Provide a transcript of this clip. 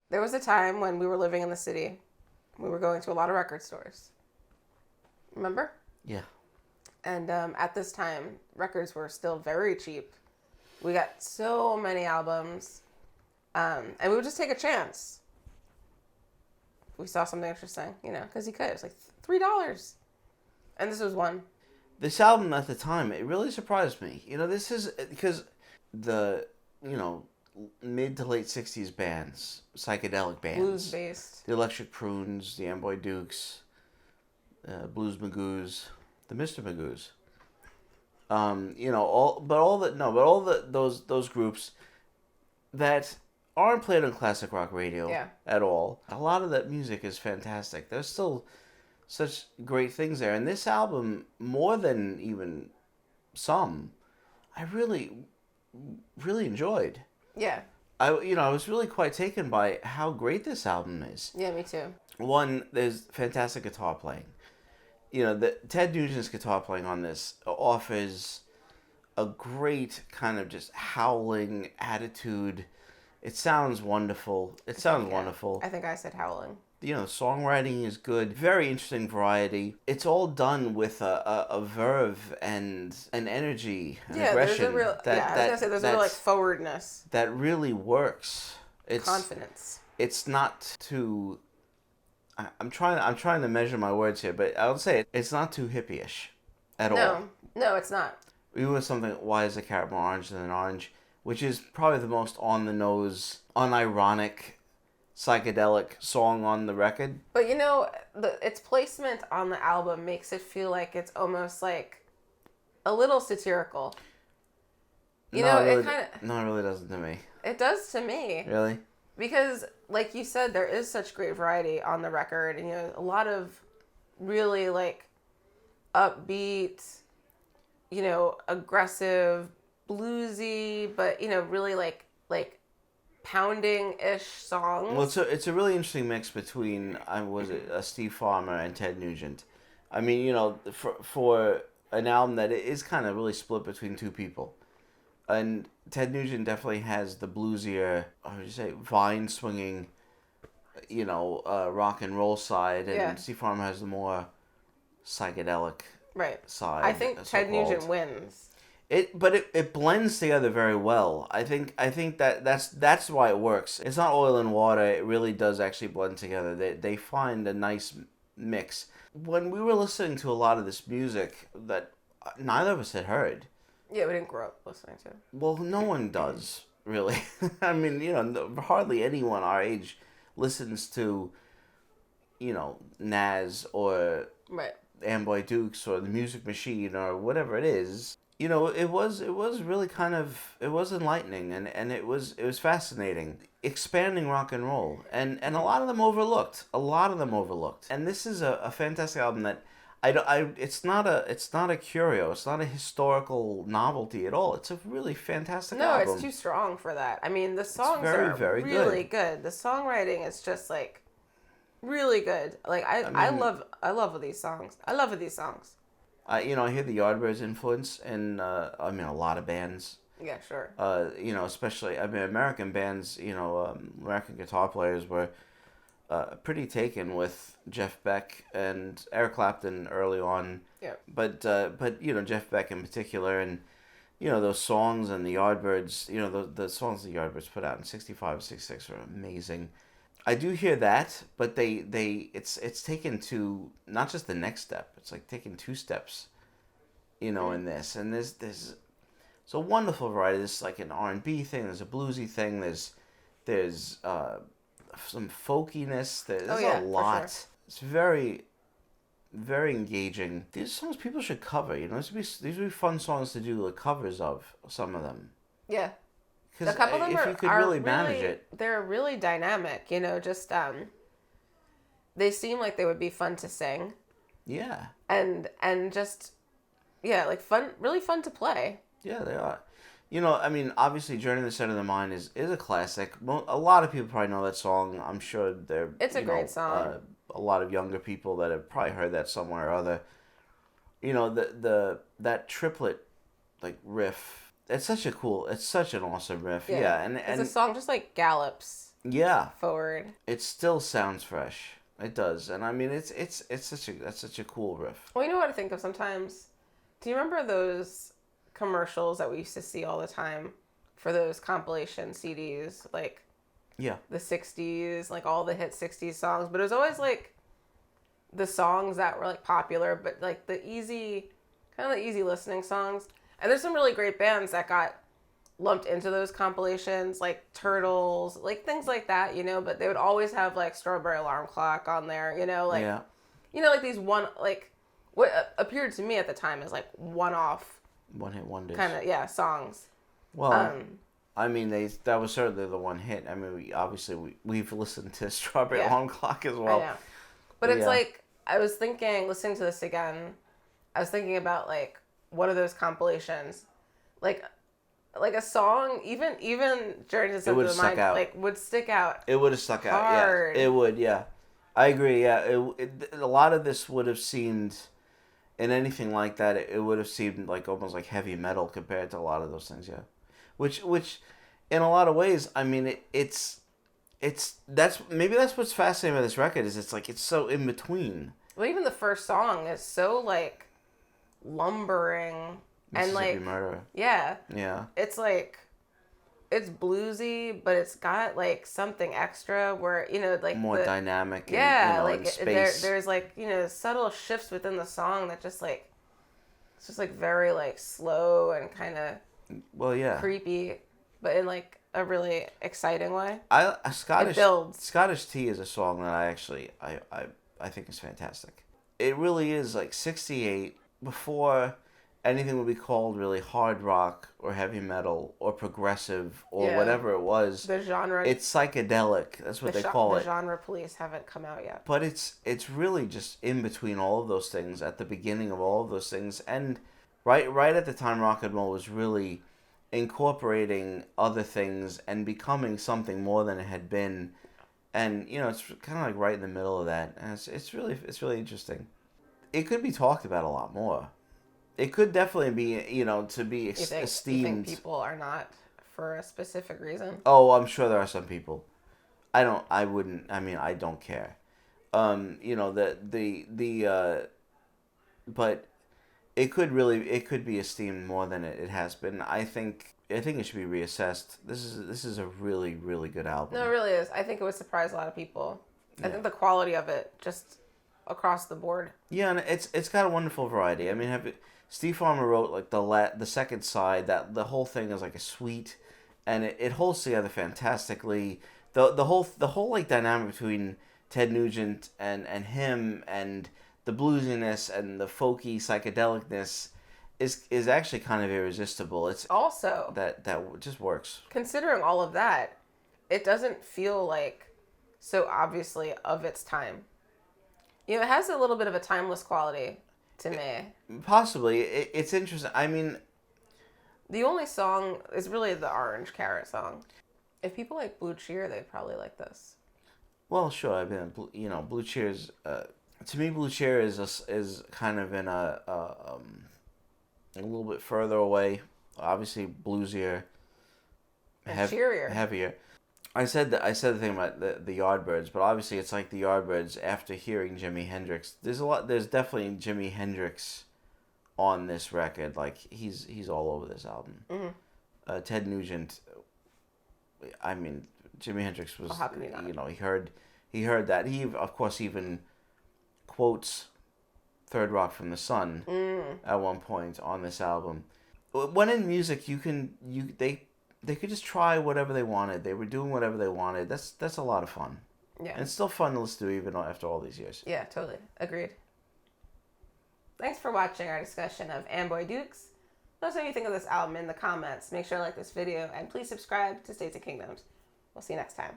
There was a time when we were living in the city. We were going to a lot of record stores. Remember? Yeah. And at this time, records were still very cheap. We got so many albums. And we would just take a chance. We saw something interesting, because you could. It was like $3. And this was one. This album at the time, it really surprised me. This is because the, mid to late 60s bands, psychedelic bands. Blues-based. The Electric Prunes, the Amboy Dukes, Blues Magoos, the Mr. Magoos. Those groups that aren't played on classic rock radio at all. A lot of that music is fantastic. There's still such great things there. And this album, more than even some, I really, really enjoyed. Yeah. I was really quite taken by how great this album is. Yeah, me too. One, there's fantastic guitar playing. Ted Nugent's guitar playing on this offers a great kind of just howling attitude. It sounds wonderful. Wonderful. I think I said howling. The songwriting is good. Very interesting variety. It's all done with a verve and an energy, an aggression. I was gonna say there's a real forwardness. That really works. It's confidence. It's not too. I'm trying to measure my words here, but I would say it's not too hippie-ish at all. No, it's not. Even with something, why is a carrot more orange than an orange? Which is probably the most on-the-nose, unironic, psychedelic song on the record. But its placement on the album makes it feel like it's almost like a little satirical. It really doesn't to me. It does to me. Really? Because, like you said, there is such great variety on the record, and a lot of really upbeat, aggressive, bluesy, but really like pounding-ish songs. Well, it's a really interesting mix between Steve Farmer and Ted Nugent. I mean, for an album that is kind of really split between two people. And Ted Nugent definitely has the bluesier, vine swinging, rock and roll side, and Steve Farmer has the more psychedelic side. I think Ted Nugent wins. But it blends together very well. I think that's why it works. It's not oil and water. It really does actually blend together. They find a nice mix. When we were listening to a lot of this music that neither of us had heard. Yeah, we didn't grow up listening to. Well, no one does, really. I mean, hardly anyone our age listens to, Nas or Amboy Dukes or the Music Machine or whatever it is. It was really it was enlightening and it was fascinating. Expanding rock and roll. And a lot of them overlooked. And this is a fantastic album that it's not a curio. It's not a historical novelty at all. It's a really fantastic album. No, it's too strong for that. I mean, the songs very, are very really good. The songwriting is just really good. I love these songs. I love these songs. I hear the Yardbirds influence in a lot of bands. Yeah, sure. Especially American bands. American guitar players were pretty taken with Jeff Beck and Eric Clapton early on. Yeah. But Jeff Beck in particular, and those songs and the Yardbirds. The songs the Yardbirds put out in '65, '66 are amazing. I do hear that, but it's taken to not just the next step. It's like taking two steps, in this. And there's it's a wonderful variety. There's like an R&B thing. There's a bluesy thing. There's some folkiness. There's a lot. Sure. It's very, very engaging. These songs people should cover. These would be fun songs to do covers of. Some of them. Yeah. A couple of them really manage it. They're really dynamic, they seem like they would be fun to sing. Yeah. And just, fun, really fun to play. Yeah, they are. Obviously Journey to the Center of the Mind is a classic. A lot of people probably know that song. I'm sure it's a great song. A lot of younger people that have probably heard that somewhere or other. That triplet, riff. It's such an awesome riff. Yeah. And the song just gallops. Yeah. forward. It still sounds fresh. It does, and I mean it's such a cool riff. Well, you know what I think of sometimes? Do you remember those commercials that we used to see all the time for those compilation CDs, like Yeah. the 60s, like all the hit 60s songs? But it was always like the songs that were like popular, but like the easy, kind of the easy listening songs. And there's some really great bands that got lumped into those compilations, like Turtles, like things like that, you know, but they would always have like Strawberry Alarm Clock on there, you know, like, Yeah. you know, like these like what appeared to me at the time as like one-off One hit wonders. kind of, yeah, songs. Well, I mean, that was certainly the one hit. I mean, we've listened to Strawberry Yeah. Alarm Clock as well. I know. But it's Yeah. like, I was thinking, listening to this again, I was thinking about like one of those compilations, like a song, even Journey to the Center of the Mind, out. like would stick out. It would have stuck out. Hard. Yeah, it would. Yeah, I agree. Yeah, a lot of this would have seemed, in anything like that, it would have seemed like almost like heavy metal compared to a lot of those things. Yeah, which in a lot of ways, I mean, that's what's fascinating about this record is it's so in between. Well, even the first song is so like lumbering and like Murder. yeah, Yeah. it's like it's bluesy, but it's got like something extra where, you know, like More dynamic. And, yeah, you know, like in space. there's like, you know, subtle shifts within the song that just like it's just like very like slow and kind of Well, yeah. creepy, but in like a really exciting way. Scottish It builds. Scottish Tea is a song that I think is fantastic. It really is like 68 before anything would be called really hard rock or heavy metal or progressive or Yeah. whatever it was. The genre. It's psychedelic. That's what they call The it. genre police haven't come out yet. But it's really just in between all of those things, at the beginning of all of those things, and right at the time rock and roll was really incorporating other things and becoming something more than it had been. And you know, it's kind of like right in the middle of that, and it's really interesting. It could be talked about a lot more. It could definitely be, you know, to be esteemed. You think people are not for a specific reason? Oh, I'm sure there are some people. I don't care. You know, but it could be esteemed more than it has been. I think it should be reassessed. This is a really, really good album. No, it really is. I think it would surprise a lot of people. Yeah. I think the quality of it just across the board. Yeah, and it's got a wonderful variety. I mean, Steve Farmer wrote like the second side, that the whole thing is like a suite, and it holds together fantastically. The whole like dynamic between Ted Nugent and him, and the bluesiness and the folky psychedelicness is actually kind of irresistible. It's Also, that just works. considering all of that, it doesn't feel like so obviously of its time. You know, it has a little bit of a timeless quality to me. Possibly, it's interesting. I mean, The only song is really the Orange Carrot song. If people like Blue Cheer, they'd probably like this. well, sure. I mean, you know, Blue Cheer's to me, Blue Cheer is kind of in a little bit further away. Obviously, bluesier, Cheerier. heavier. I said the thing about the Yardbirds, but obviously it's like the Yardbirds after hearing Jimi Hendrix. There's definitely Jimi Hendrix on this record. Like he's all over this album. Mm-hmm. Ted Nugent. I mean, Jimi Hendrix was. How can you not? You know, he heard that. He of course even quotes Third Rock from the Sun at one point on this album. When in music, they could just try whatever they wanted. They were doing whatever they wanted. That's a lot of fun. Yeah. And it's still fun to listen to even after all these years. Yeah, totally. Agreed. Thanks for watching our discussion of Amboy Dukes. Let us know what you think of this album in the comments. Make sure to like this video and please subscribe to States and Kingdoms. We'll see you next time.